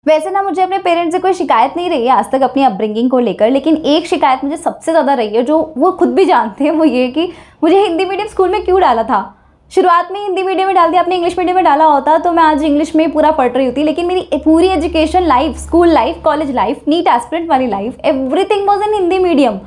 वैसे ना मुझे अपने पेरेंट्स से कोई शिकायत नहीं रही है आज तक अपनी अपब्रिंगिंग को लेकर, लेकिन एक शिकायत मुझे सबसे ज़्यादा रही है जो वो खुद भी जानते हैं, वो ये कि मुझे हिंदी मीडियम स्कूल में क्यों डाला था। शुरुआत में हिंदी मीडियम में डाल दिया, अपने इंग्लिश मीडियम में डाला होता तो मैं आज इंग्लिश में पूरा पढ़ रही होती, लेकिन मेरी पूरी education life, school life, college life, NEET aspirant वाली life, everything was in Hindi medium.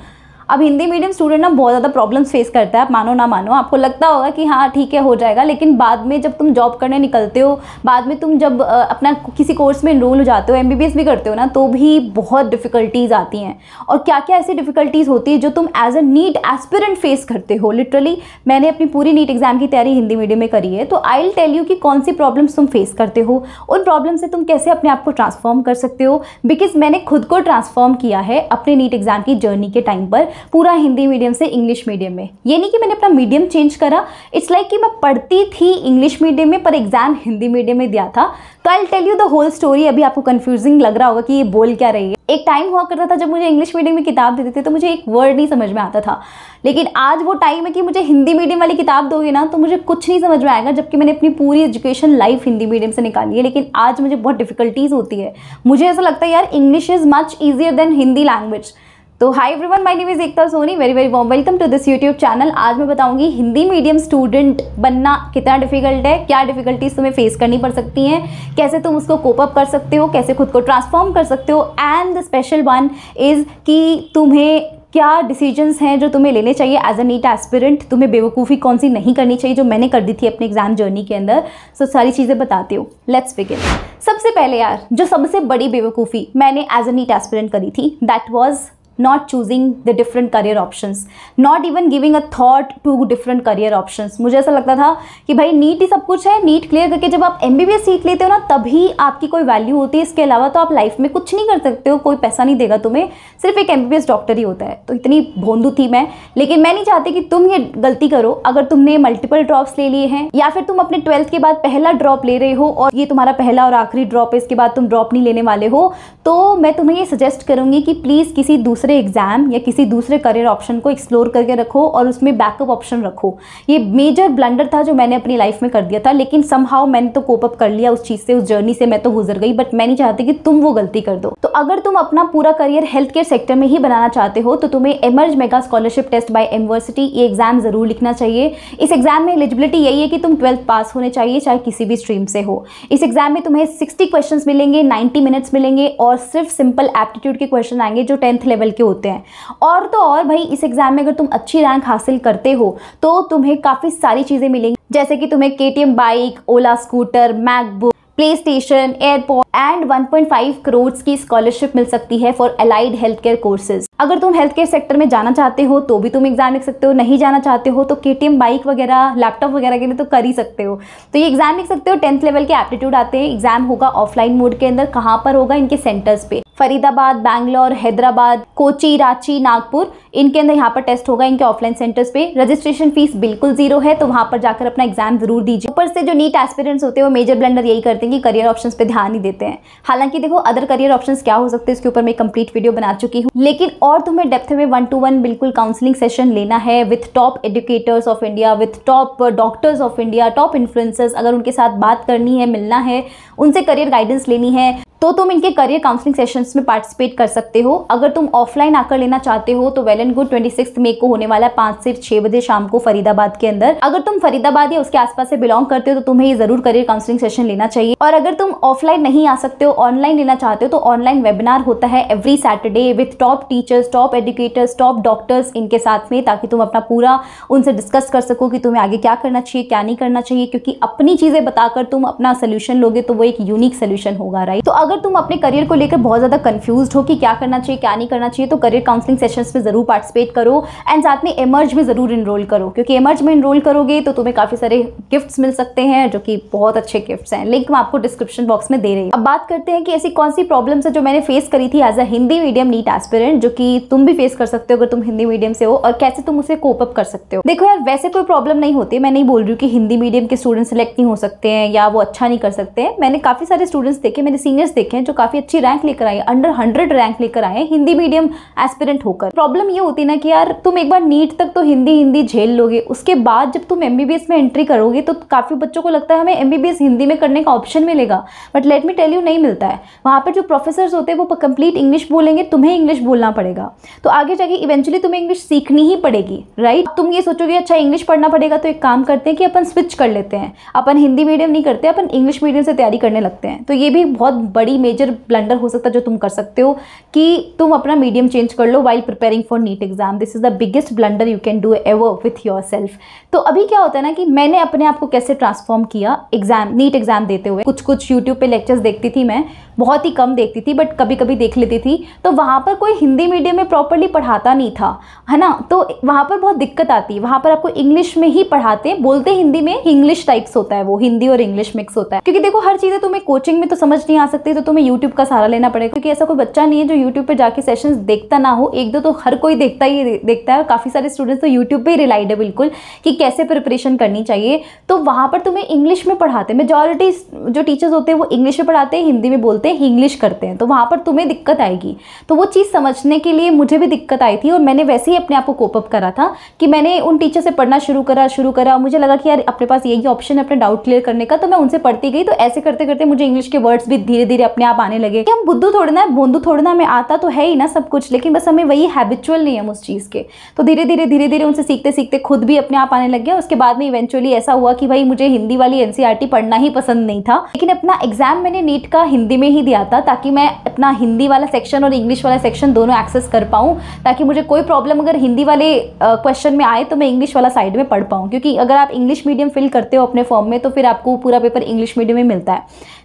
अब हिंदी मीडियम स्टूडेंट ना बहुत ज़्यादा प्रॉब्लम्स फेस करता है, आप मानो ना मानो। आपको लगता होगा कि हाँ ठीक है हो जाएगा, लेकिन बाद में जब तुम जॉब करने निकलते हो, बाद में तुम जब अपना किसी कोर्स में इनरोल हो जाते हो, MBBS भी करते हो ना, तो भी बहुत डिफ़िकल्टीज़ आती हैं। और क्या क्या ऐसी डिफ़िकल्टीज़ होती है जो तुम as a NEET aspirant face करते हो। लिटरली मैंने अपनी पूरी नीट एग्जाम की तैयारी हिंदी मीडियम में करी है, तो आई विल टेल यू कि कौन सी प्रॉब्लम्स तुम फेस करते हो, उन प्रॉब्लम से तुम कैसे अपने आप को ट्रांसफॉर्म कर सकते हो। बिकॉज मैंने खुद को ट्रांसफॉर्म किया है अपने नीट एग्जाम की जर्नी के टाइम पर, पूरा हिंदी मीडियम से इंग्लिश मीडियम में। ये नहीं कि मैंने अपना मीडियम चेंज करा, इट्स लाइक कि मैं पढ़ती थी इंग्लिश मीडियम में पर एग्जाम हिंदी मीडियम में दिया था। तो I will tell you the whole story. अभी आपको कंफ्यूजिंग लग रहा होगा कि ये बोल क्या रही है। एक टाइम हुआ करता था जब मुझे इंग्लिश मीडियम में किताब देते थे तो मुझे एक वर्ड नहीं समझ में आता था, लेकिन आज वो टाइम है कि मुझे हिंदी मीडियम वाली किताब दोगे ना तो मुझे कुछ नहीं समझ में आएगा, जबकि मैंने अपनी पूरी एजुकेशन लाइफ हिंदी मीडियम से निकाली है। लेकिन आज मुझे बहुत डिफिकल्टीज होती है, मुझे ऐसा लगता है यार English is much easier than Hindi language. तो hi everyone, my name is Ekta Soni, very very warm welcome to this YouTube channel. आज मैं बताऊंगी हिंदी मीडियम स्टूडेंट बनना कितना डिफिकल्ट है, क्या डिफिकल्टीज तुम्हें फेस करनी पड़ सकती हैं, कैसे तुम उसको कोप अप कर सकते हो, कैसे खुद को ट्रांसफॉर्म कर सकते हो। And the special one is कि तुम्हें क्या डिसीजंस हैं जो तुम्हें लेने चाहिए एज अ नीट एस्पिरेंट, तुम्हें बेवकूफ़ी कौन सी नहीं करनी चाहिए जो मैंने कर दी थी अपने एग्जाम जर्नी के अंदर। सो सारी चीज़ें बताती हूँ, लेट्स बिगिन। सबसे पहले यार जो सबसे बड़ी बेवकूफ़ी मैंने एज अ नीट एस्पिरेंट करी थी, that was not choosing the different career options, not even giving a thought to different career options। मुझे ऐसा लगता था कि भाई नीट ही सब कुछ है, नीट क्लियर करके जब आप MBBS सीट लेते हो ना तभी आपकी कोई वैल्यू होती है, इसके अलावा तो आप लाइफ में कुछ नहीं कर सकते हो, कोई पैसा नहीं देगा तुम्हें, सिर्फ एक MBBS डॉक्टर ही होता है। तो इतनी भोंदू थी मैं, लेकिन मैं नहीं चाहती कि तुम ये गलती करो। अगर तुमने मल्टीपल ड्रॉप्स ले लिए हैं या फिर तुम अपने 12th के बाद पहला ड्रॉप ले रहे हो और ये तुम्हारा पहला और आखिरी ड्रॉप है, इसके बाद तुम ड्रॉप नहीं लेने वाले हो, तो मैं तुम्हें ये सजेस्ट करूँगी कि प्लीज़ किसी दूसरे एग्जाम या किसी दूसरे करियर ऑप्शन को एक्सप्लोर करके रखो और उसमें बैकअप ऑप्शन रखो। ये मेजर ब्लंडर था जो मैंने अपनी लाइफ में कर दिया था, लेकिन समहाउ मैंने तो कोप अप कर लिया उस चीज़ से, उस जर्नी से मैं तो गुजर गई, बट मैं नहीं चाहती कि तुम वो गलती कर दो। तो अगर तुम अपना पूरा करियर हेल्थ केयर सेक्टर में ही बनाना चाहते हो तो तुम्हें emerge mega scholarship test by Emversity ये एग्जाम जरूर लिखना चाहिए। इस एग्जाम में एलिजिबिलिटी यही है कि तुम 12th पास होने चाहिए, चाहे किसी भी स्ट्रीम से हो। इस एग्जाम में तुम्हें 60 क्वेश्चन मिलेंगे, 90 मिनट्स मिलेंगे और सिर्फ सिंपल एप्टीट्यूड के क्वेश्चन आएंगे जो 10th लेवल के होते हैं। और तो और भाई इस एग्जाम में अगर तुम अच्छी रैंक हासिल करते हो तो तुम्हें काफ़ी सारी चीज़ें मिलेंगी, जैसे कि तुम्हें KTM bike, Ola scooter, MacBook, play station, airport and 1.5 crore की स्कॉलरशिप मिल सकती है for allied health care courses. अगर तुम हेल्थ केयर सेक्टर में जाना चाहते हो तो भी तुम एग्जाम लिख सकते हो, नहीं जाना चाहते हो तो KTM बाइक वगैरह, लैपटॉप वगैरह के लिए तो कर ही सकते हो। तो ये एग्जाम लिख सकते हो। 10th लेवल के एप्टीट्यूड आते हैं। एग्जाम होगा ऑफलाइन मोड के अंदर। कहाँ पर होगा? इनके सेंटर्स पे, फरीदाबाद, बैंगलोर, हैदराबाद, कोची, रांची, नागपुर, इनके अंदर यहाँ पर टेस्ट होगा इनके ऑफलाइन सेंटर्स पे। रजिस्ट्रेशन फीस बिल्कुल जीरो है, तो वहाँ पर जाकर अपना एग्जाम जरूर दीजिए। ऊपर से जो नीट एस्पिरेंट्स होते हैं वो मेजर ब्लंडर यही करते हैं कि करियर ऑप्शंस पे ध्यान नहीं देते हैं। हालांकि देखो अदर करियर ऑप्शंस क्या हो सकते हैं इसके ऊपर मैं कंप्लीट वीडियो बना चुकी हूँ, लेकिन और तुम्हें डेप्थ में 1-to-1 बिल्कुल काउंसलिंग सेशन लेना है with top educators of India, with top doctors of India, top influencers. अगर उनके साथ बात करनी है, मिलना है, उनसे करियर गाइडेंस लेनी है तो तुम इनके करियर काउंसलिंग सेशंस में पार्टिसिपेट कर सकते हो। अगर तुम ऑफलाइन आकर लेना चाहते हो तो वेल एंड गुड, 26 मई को होने वाला है 5 से 6 बजे शाम को फरीदाबाद के अंदर। अगर तुम फरीदाबाद या उसके आसपास से बिलोंग करते हो तो तुम्हें ये जरूर करियर काउंसलिंग सेशन लेना चाहिए। और अगर तुम ऑफलाइन नहीं आ सकते हो, ऑनलाइन लेना चाहते हो, तो ऑनलाइन वेबिनार होता है every Saturday with top teachers, top educators, top doctors इनके साथ में, ताकि तुम अपना पूरा उनसे डिस्कस कर सको कि तुम्हें आगे क्या करना चाहिए, क्या नहीं करना चाहिए। क्योंकि अपनी चीजें बताकर तुम अपना सोल्यूशन लोगे तो वो एक यूनिक सोल्यूशन होगा, राइट। तो अगर तुम अपने करियर को लेकर बहुत ज़्यादा कंफ्यूज्ड हो कि क्या करना चाहिए, क्या नहीं करना चाहिए, तो करियर काउंसलिंग सेशंस में ज़रूर पार्टिसिपेट करो। एंड साथ में एमर्ज में ज़रूर इनरोल करो, क्योंकि एमर्ज में इनरोल करोगे तो तुम्हें काफ़ी सारे गिफ्ट्स मिल सकते हैं जो कि बहुत अच्छे गिफ्ट्स हैं। लिंक मैं आपको डिस्क्रिप्शन बॉक्स में दे रही हूँ। अब बात करते हैं कि ऐसी कौन सी प्रॉब्लम्स है जो मैंने फेस करी थी as a Hindi medium NEET aspirant, जो कि तुम भी फेस कर सकते हो अगर तुम हिंदी मीडियम से हो, और कैसे तुम उसे कोप अप कर सकते हो। देखो यार, वैसे कोई प्रॉब्लम नहीं होती। मैं नहीं बोल रही हूँ कि हिंदी मीडियम के स्टूडेंट सेलेक्ट नहीं हो सकते हैं या वो अच्छा नहीं कर सकते हैं। मैंने काफ़ी सारे स्टूडेंट्स देखे, मेरे सीनियर्स देखे देखे हैं जो काफ़ी अच्छी रैंक लेकर आए, अंडर 100 रैंक लेकर आए हैं हिंदी मीडियम एस्पिरेंट होकर। प्रॉब्लम ये होती ना कि यार तुम एक बार नीट तक तो हिंदी झेल लोगे, उसके बाद जब तुम MBBS में एंट्री करोगे तो काफ़ी बच्चों को लगता है हमें MBBS हिंदी में करने का ऑप्शन मिलेगा, but let me tell you नहीं मिलता है। वहाँ पर जो प्रोफेसर्स होते हैं वो कंप्लीट इंग्लिश बोलेंगे, तुम्हें इंग्लिश बोलना पड़ेगा, तो आगे जाके इवेंचुअली तुम्हें इंग्लिश सीखनी ही पड़ेगी, राइट। तुम ये सोचोगे अच्छा इंग्लिश पढ़ना पड़ेगा, तो एक काम करते हैं कि अपन स्विच कर लेते हैं, अपन हिंदी मीडियम नहीं करते, अपन इंग्लिश मीडियम से तैयारी करने लगते हैं। तो ये भी बहुत बड़ी मेजर ब्लंडर हो सकता है जो तुम कर सकते हो कि तुम अपना मीडियम चेंज कर लो while preparing for NEET exam. This is the biggest blunder you can do ever with yourself. तो अभी क्या होता है ना कि मैंने अपने आप को कैसे ट्रांसफॉर्म किया नीट एग्जाम देते हुए। कुछ यूट्यूब पे लेक्चर्स देखती थी, मैं बहुत ही कम देखती थी बट कभी कभी देख लेती थी, तो वहाँ पर कोई हिंदी मीडियम में प्रॉपरली पढ़ाता नहीं था, है ना, तो वहाँ पर बहुत दिक्कत आती है। वहाँ पर आपको इंग्लिश में ही पढ़ाते हैं, बोलते हिंदी में, इंग्लिश टाइप्स होता है, वो हिंदी और इंग्लिश मिक्स होता है। क्योंकि देखो हर चीज़ें तुम्हें कोचिंग में तो समझ नहीं आ सकती, तो तुम्हें यूट्यूब का सहारा लेना पड़ेगा, क्योंकि ऐसा कोई बच्चा नहीं है जो यूट्यूब पर जाके सेशंस देखता ना हो। एक दो तो हर कोई देखता है, और काफ़ी सारे स्टूडेंट्स तो यूट्यूब पर ही रिलाइड है बिल्कुल कि कैसे प्रिपरेशन करनी चाहिए। तो वहाँ पर तुम्हें इंग्लिश में पढ़ाते हैं, मेजॉरिटी जो टीचर्स होते हैं वो इंग्लिश में पढ़ाते हैं, हिंदी में बोलते हैं, इंग्लिश करते हैं, तो वहाँ पर तुम्हें दिक्कत आएगी। तो वो चीज़ समझने के लिए मुझे भी दिक्कत आई थी, और मैंने वैसे ही अपने आप को कोप अप करा था कि मैंने उन टीचर से पढ़ना शुरू करा। मुझे लगा कि यार अपने पास यही ऑप्शन है अपने डाउट क्लियर करने का, तो मैं उनसे पढ़ती गई। तो ऐसे करते करते मुझे इंग्लिश के वर्ड्स भी धीरे धीरे अपने आप आने लगे कि हम बुद्धू थोड़ना है, बोंदू थोड़ना, हमें आता तो है ही ना सब कुछ, लेकिन बस हमें वही हैबिचुअल नहीं है उस चीज़ के। तो धीरे धीरे उनसे सीखते सीखते खुद भी अपने आप आने लग गया। उसके बाद में इवेंचुअली ऐसा हुआ कि भाई मुझे हिंदी वाली NCERT पढ़ना ही पसंद नहीं था, लेकिन अपना एग्जाम मैंने नीट का हिंदी में ही दिया था, ताकि मैं अपना हिंदी वाला सेक्शन और इंग्लिश वाला सेक्शन दोनों एक्सेस कर पाऊँ, ताकि मुझे कोई प्रॉब्लम अगर हिंदी वाले क्वेश्चन में आए तो मैं इंग्लिश वाला साइड में पढ़ पाऊँ। क्योंकि अगर आप इंग्लिश मीडियम फिल करते हो अपने फॉर्म में तो फिर आपको पूरा पेपर इंग्लिश मीडियम में मिलता है,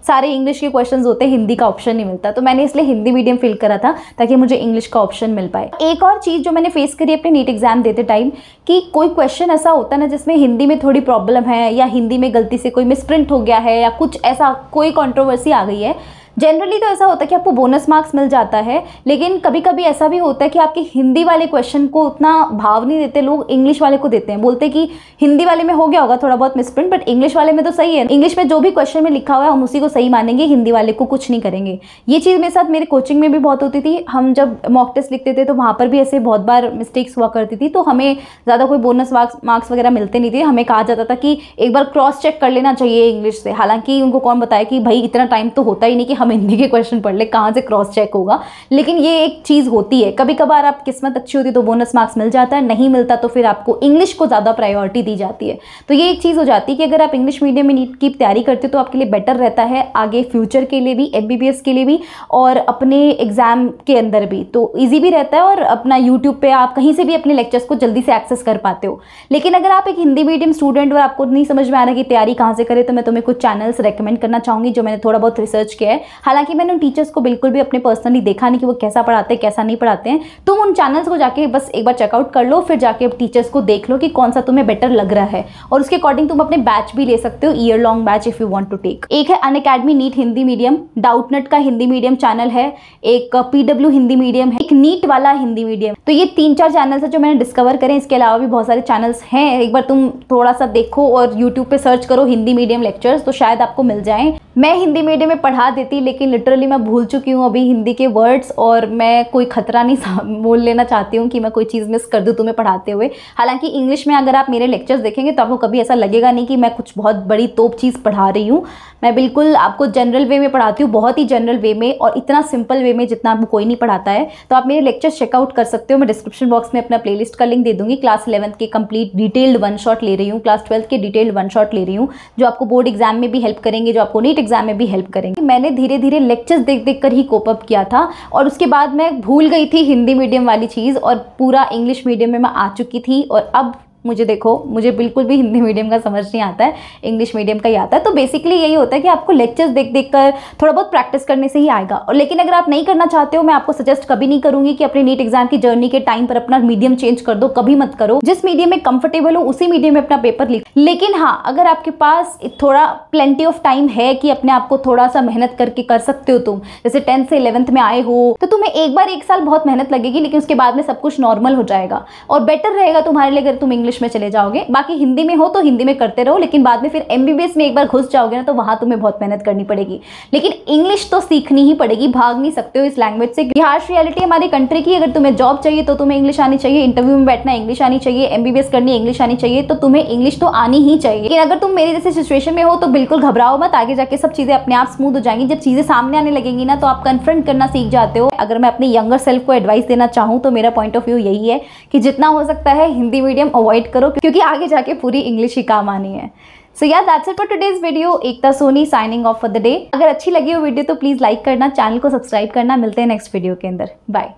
सारे इंग्लिश के क्वेश्चंस होते हैं, हिंदी का ऑप्शन नहीं मिलता। तो मैंने इसलिए हिंदी मीडियम फिल करा था ताकि मुझे इंग्लिश का ऑप्शन मिल पाए। एक और चीज़ जो मैंने फेस करी अपने नीट एग्जाम देते टाइम, कि कोई क्वेश्चन ऐसा होता है ना जिसमें हिंदी में थोड़ी प्रॉब्लम है, या हिंदी में गलती से कोई मिसप्रिंट हो गया है, या कुछ ऐसा कोई कंट्रोवर्सी आ गई है। जनरली तो ऐसा होता है कि आपको बोनस मार्क्स मिल जाता है, लेकिन कभी कभी ऐसा भी होता है कि आपके हिंदी वाले क्वेश्चन को उतना भाव नहीं देते लोग, इंग्लिश वाले को देते हैं। बोलते हैं कि हिंदी वाले में हो गया होगा थोड़ा बहुत मिसप्रिंट, बट इंग्लिश वाले में तो सही है, इंग्लिश में जो भी क्वेश्चन में लिखा हुआ है हम उसी को सही मानेंगे, हिंदी वाले को कुछ नहीं करेंगे। ये चीज़ मेरे साथ मेरे कोचिंग में भी बहुत होती थी। हम जब मॉक टेस्ट लिखते थे तो वहाँ पर भी ऐसे बहुत बार मिस्टेक्स हुआ करती थी, तो हमें ज़्यादा कोई बोनस मार्क्स वगैरह मिलते नहीं थे। हमें कहा जाता था कि एक बार क्रॉस चेक कर लेना चाहिए इंग्लिश से, हालांकि उनको कौन बताया कि भाई इतना टाइम तो होता ही नहीं कि हम हिंदी के क्वेश्चन पढ़ ले, कहाँ से क्रॉस चेक होगा। लेकिन ये एक चीज़ होती है, कभी कभार आप किस्मत अच्छी होती है तो बोनस मार्क्स मिल जाता है, नहीं मिलता तो फिर आपको इंग्लिश को ज़्यादा प्रायोरिटी दी जाती है। तो ये एक चीज़ हो जाती है कि अगर आप इंग्लिश मीडियम में नीट की तैयारी करते हो तो आपके लिए बेटर रहता है आगे फ्यूचर के लिए भी, MBBS के लिए भी, और अपने एग्जाम के अंदर भी तो ईजी भी रहता है, और अपना यूट्यूब पे आप कहीं से भी अपने लेक्चर्स को जल्दी से एक्सेस कर पाते हो। लेकिन अगर आप एक हिंदी मीडियम स्टूडेंट और आपको नहीं समझ में आ रहा कि तैयारी कहाँ से करें, तो मैं तुम्हें कुछ चैनल्स रेकमेंड करना चाहूँगी जो मैंने थोड़ा बहुत रिसर्च किया है। हालांकि मैंने उन टीचर्स को बिल्कुल भी अपने पर्सनली देखा नहीं कि वो कैसा पढ़ाते हैं कैसा नहीं पढ़ाते हैं। तुम उन चैनल्स को जाके बस एक बार चेकआउट कर लो, फिर जाके टीचर्स को देख लो कि कौन सा तुम्हें बेटर लग रहा है, और उसके अकॉर्डिंग तुम अपने बैच भी ले सकते हो, year long batch if you want to take. एक है Unacademy NEET Hindi medium, Doubtnut का हिंदी मीडियम चैनल है, एक PW हिंदी मीडियम है, एक नीट वाला हिंदी मीडियम। तो ये 3-4 चैनल्स है जो मैंने डिस्कवर करें। इसके अलावा भी बहुत सारे चैनल्स हैं, एक बार तुम थोड़ा सा देखो और यूट्यूब पे सर्च करो हिंदी मीडियम लेक्चर्स, तो शायद आपको मिल जाएं। मैं हिंदी मीडियम में पढ़ा देती, लेकिन लिटरली मैं भूल चुकी हूँ अभी हिंदी के वर्ड्स, और मैं कोई खतरा नहीं मोल लेना चाहती हूँ कि मैं कोई चीज़ मिस कर दूँ तुम्हें पढ़ाते हुए। हालांकि इंग्लिश में अगर आप मेरे लेक्चर्स देखेंगे तो आपको कभी ऐसा लगेगा नहीं कि मैं कुछ बहुत बड़ी तोप चीज़ पढ़ा रही हूँ। मैं बिल्कुल आपको जनरल वे में पढ़ाती हूँ, बहुत ही जनरल वे में, और इतना सिंपल वे में जितना आपको कोई नहीं पढ़ाता है। तो आप मेरे लेक्चर्स चेकआउट कर सकते हो। मैं डिस्क्रिप्शन बॉक्स में अपना प्लेलिस्ट का लिंक दे दूँगी। क्लास 11th के कंप्लीट डिटेल्ड 1 शॉट ले रही हूँ, क्लास 12th के डिटेल्ड 1 शॉट ले रही हूँ, जो आपको बोर्ड एग्जाम में भी हेल्प करेंगे, जो आपको नीट एग्जाम में भी हेल्प करेंगे। मैंने धीरे धीरे लेक्चर्स देख देख कर ही कोप अप किया था, और उसके बाद मैं भूल गई थी हिंदी मीडियम वाली चीज़, और पूरा इंग्लिश मीडियम में मैं आ चुकी थी। और अब मुझे देखो, मुझे बिल्कुल भी हिंदी मीडियम का समझ नहीं आता है, इंग्लिश मीडियम का ही आता है। तो बेसिकली यही होता है कि आपको लेक्चर्स देख देख कर थोड़ा बहुत प्रैक्टिस करने से ही आएगा। और लेकिन अगर आप नहीं करना चाहते हो, मैं आपको सजेस्ट कभी नहीं करूंगी कि अपने नीट एग्जाम की जर्नी के टाइम पर अपना मीडियम चेंज कर दो, कभी मत करो। जिस मीडियम में कंफर्टेबल हो उसी मीडियम में अपना पेपर लिख। लेकिन हाँ, अगर आपके पास थोड़ा प्लेंटी ऑफ टाइम है कि अपने आप को थोड़ा सा मेहनत करके कर सकते हो, तुम जैसे 10th से 11th में आए हो, तो तुम्हें एक बार 1 साल बहुत मेहनत लगेगी, लेकिन उसके बाद में सब कुछ नॉर्मल हो जाएगा, और बेटर रहेगा तुम्हारे लिए अगर तुम इंग्लिश इंग्लिश में चले जाओगे। बाकी हिंदी में हो तो हिंदी में करते रहो, लेकिन बाद में फिर MBBS में एक बार घुस जाओगे ना तो वहाँ तुम्हें बहुत मेहनत करनी पड़ेगी। लेकिन इंग्लिश तो सीखनी ही पड़ेगी, भाग नहीं सकते हो इस लैंग्वेज से। हार्श रियलिटी हमारी कंट्री की, अगर तुम्हें जॉब चाहिए तो तुम्हें इंग्लिश आनी चाहिए, इंटरव्यू में बैठना इंग्लिश आनी चाहिए, MBBS करनी इंग्लिश आनी चाहिए, तो तुम्हें इंग्लिश तो आनी ही चाहिए। लेकिन अगर तुम मेरी जैसे सिचुएशन में हो तो बिल्कुल घबराओ मत, आगे जाके सब चीज़ें अपने आप स्मूथ हो जाएंगी। जब चीज़ें सामने आने लगेंगी ना तो आप कन्फ्रंट करना सीख जाते हो। अगर मैं अपने यंगर सेल्फ को एडवाइस देना चाहूँ तो मेरा पॉइंट ऑफ व्यू यही है कि जितना हो सकता है हिंदी मीडियम अवॉइड करो, क्योंकि आगे जाके पूरी इंग्लिश ही काम आनी है। सो यार that's it for today's video. Ekta Soni signing off for the day. अगर अच्छी लगी हो वीडियो तो प्लीज़ लाइक करना, चैनल को सब्सक्राइब करना। मिलते हैं नेक्स्ट वीडियो के अंदर। बाय।